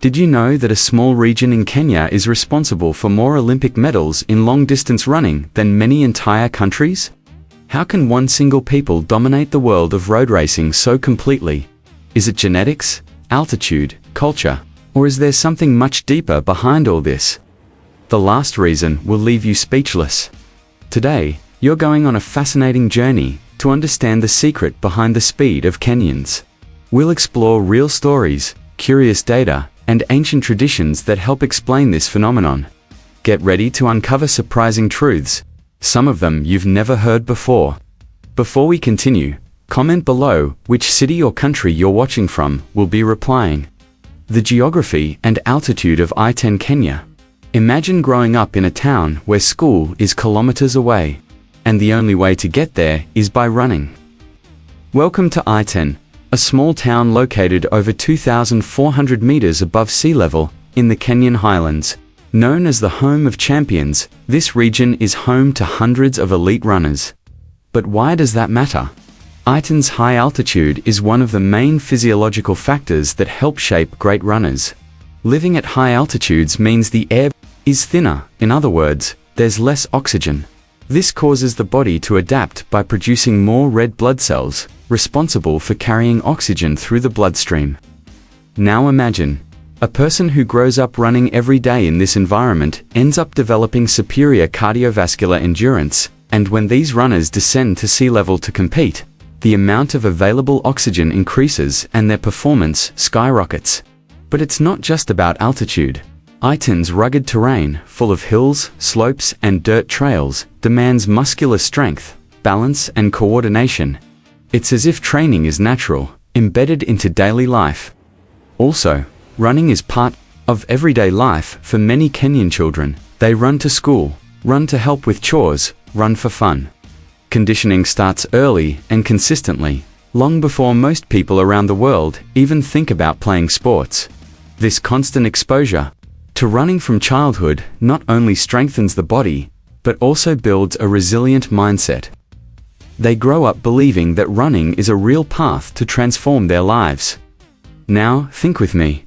Did you know that a small region in Kenya is responsible for more Olympic medals in long-distance running than many entire countries? How can one single people dominate the world of road racing so completely? Is it genetics, altitude, culture, or is there something much deeper behind all this? The last reason will leave you speechless. Today, you're going on a fascinating journey to understand the secret behind the speed of Kenyans. We'll explore real stories, curious data, and ancient traditions that help explain this phenomenon. Get ready to uncover surprising truths, some of them you've never heard before. Before we continue, comment below which city or country you're watching from. We'll be replying. The geography and altitude of I-10 Kenya. Imagine growing up in a town where school is kilometers away, and the only way to get there is by running. Welcome to I-10, a small town located over 2,400 meters above sea level in the Kenyan highlands. Known as the home of champions, this region is home to hundreds of elite runners. But why does that matter? I-10's high altitude is one of the main physiological factors that help shape great runners. Living at high altitudes means the air is thinner. In other words, there's less oxygen. This causes the body to adapt by producing more red blood cells, responsible for carrying oxygen through the bloodstream. Now imagine, a person who grows up running every day in this environment ends up developing superior cardiovascular endurance, and when these runners descend to sea level to compete, the amount of available oxygen increases and their performance skyrockets. But it's not just about altitude. I-10's rugged terrain, full of hills, slopes, and dirt trails, demands muscular strength, balance, and coordination. It's as if training is natural, embedded into daily life. Also, running is part of everyday life for many Kenyan children. They run to school, run to help with chores, run for fun. Conditioning starts early and consistently, long before most people around the world even think about playing sports. This constant exposure to running from childhood not only strengthens the body, but also builds a resilient mindset. They grow up believing that running is a real path to transform their lives. Now, think with me.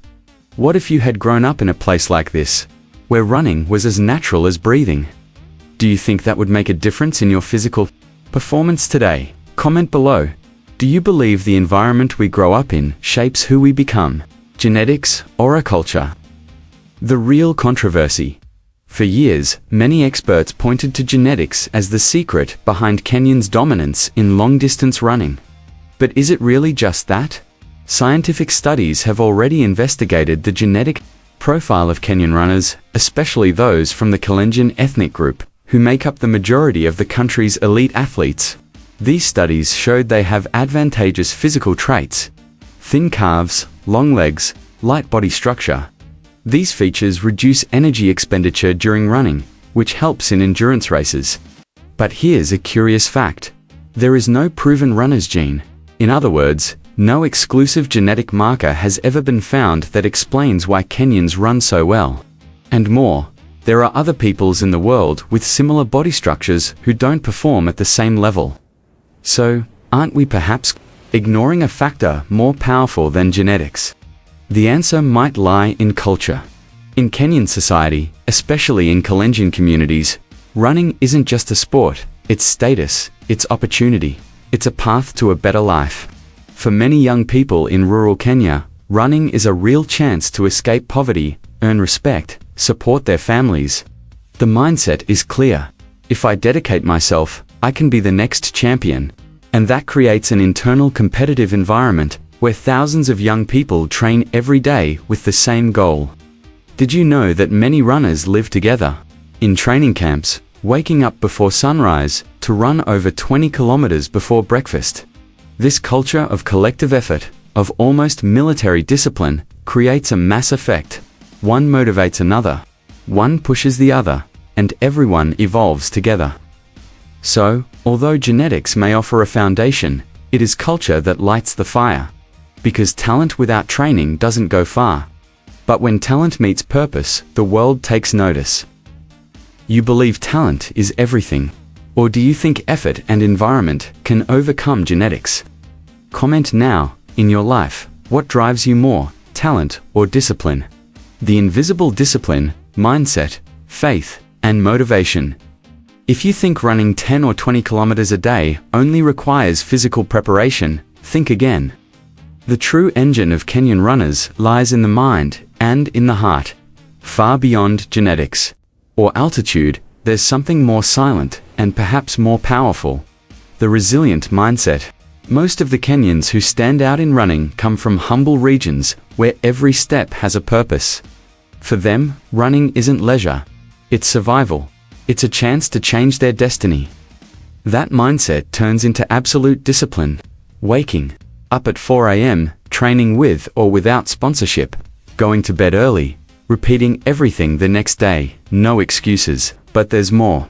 What if you had grown up in a place like this, where running was as natural as breathing? Do you think that would make a difference in your physical performance today? Comment below. Do you believe the environment we grow up in shapes who we become? Genetics or a culture? The real controversy. For years, many experts pointed to genetics as the secret behind Kenyans' dominance in long-distance running. But is it really just that? Scientific studies have already investigated the genetic profile of Kenyan runners, especially those from the Kenyan ethnic group, who make up the majority of the country's elite athletes. These studies showed they have advantageous physical traits: thin calves, long legs, light body structure. These features reduce energy expenditure during running, which helps in endurance races. But here's a curious fact. There is no proven runner's gene. In other words, no exclusive genetic marker has ever been found that explains why Kenyans run so well. And more, there are other peoples in the world with similar body structures who don't perform at the same level. So, aren't we perhaps ignoring a factor more powerful than genetics? The answer might lie in culture. In Kenyan society, especially in Kenyan communities, running isn't just a sport, it's status, it's opportunity, it's a path to a better life. For many young people in rural Kenya, running is a real chance to escape poverty, earn respect, support their families. The mindset is clear. If I dedicate myself, I can be the next champion. And that creates an internal competitive environment where thousands of young people train every day with the same goal. Did you know that many runners live together in training camps, waking up before sunrise to run over 20 kilometers before breakfast? This culture of collective effort, of almost military discipline, creates a mass effect. One motivates another, one pushes the other, and everyone evolves together. So, although genetics may offer a foundation, it is culture that lights the fire. Because talent without training doesn't go far. But when talent meets purpose, the world takes notice. You believe talent is everything? Or do you think effort and environment can overcome genetics? Comment now, in your life, what drives you more, talent or discipline? the invisible discipline, mindset, faith, and motivation. If you think running 10 or 20 kilometers a day only requires physical preparation, think again. The true engine of Kenyan runners lies in the mind and in the heart. Far beyond genetics or altitude, there's something more silent and perhaps more powerful: the resilient mindset. Most of the Kenyans who stand out in running come from humble regions where every step has a purpose. For them, running isn't leisure, it's survival. It's a chance to change their destiny. That mindset turns into absolute discipline. Waking up at 4 a.m., training with or without sponsorship, going to bed early, repeating everything the next day, no excuses. But there's more.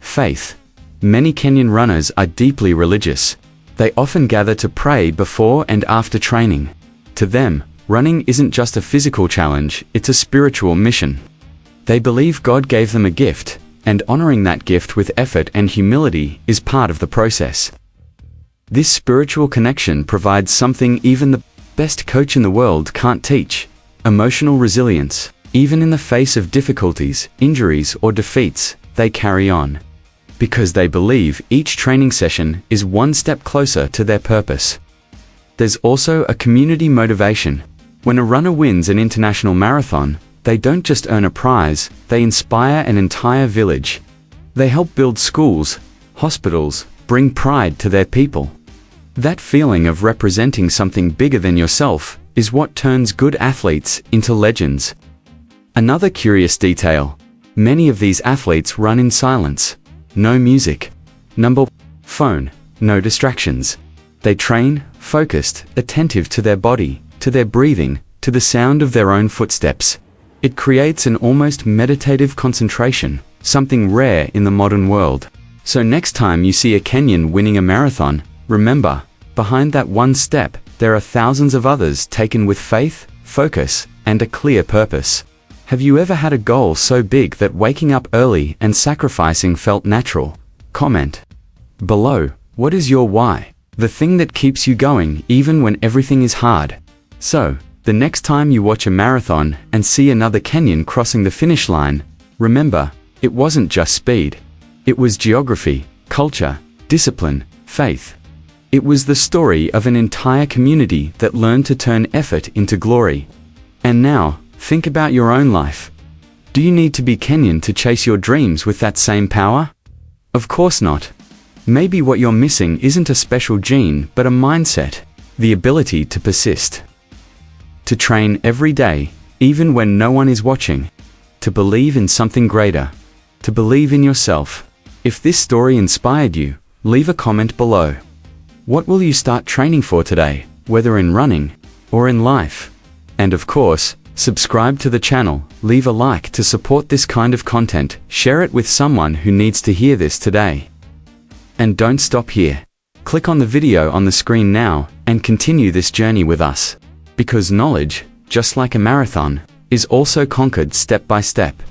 Faith. Many Kenyan runners are deeply religious. They often gather to pray before and after training. To them, running isn't just a physical challenge, it's a spiritual mission. They believe God gave them a gift, and honoring that gift with effort and humility is part of the process. This spiritual connection provides something even the best coach in the world can't teach: emotional resilience. Even in the face of difficulties, injuries, or defeats, they carry on. Because they believe each training session is one step closer to their purpose. There's also a community motivation. When a runner wins an international marathon, they don't just earn a prize, they inspire an entire village. They help build schools, hospitals, bring pride to their people. That feeling of representing something bigger than yourself is what turns good athletes into legends. Another curious detail: many of these athletes run in silence. No music, no phone, no distractions. They train, focused, attentive to their body, to their breathing, to the sound of their own footsteps. It creates an almost meditative concentration, something rare in the modern world. So next time you see a Kenyan winning a marathon, remember, behind that one step, there are thousands of others taken with faith, focus, and a clear purpose. Have you ever had a goal so big that waking up early and sacrificing felt natural? Comment below. What is your why? The thing that keeps you going even when everything is hard. So, the next time you watch a marathon and see another Kenyan crossing the finish line, remember, it wasn't just speed. It was geography, culture, discipline, faith. It was the story of an entire community that learned to turn effort into glory. And now, think about your own life. Do you need to be Kenyan to chase your dreams with that same power? Of course not. Maybe what you're missing isn't a special gene, but a mindset, the ability to persist. To train every day, even when no one is watching. To believe in something greater. To believe in yourself. If this story inspired you, leave a comment below. What will you start training for today, whether in running or in life? And of course, subscribe to the channel, leave a like to support this kind of content, share it with someone who needs to hear this today. And don't stop here. Click on the video on the screen now and continue this journey with us. Because knowledge, just like a marathon, is also conquered step by step.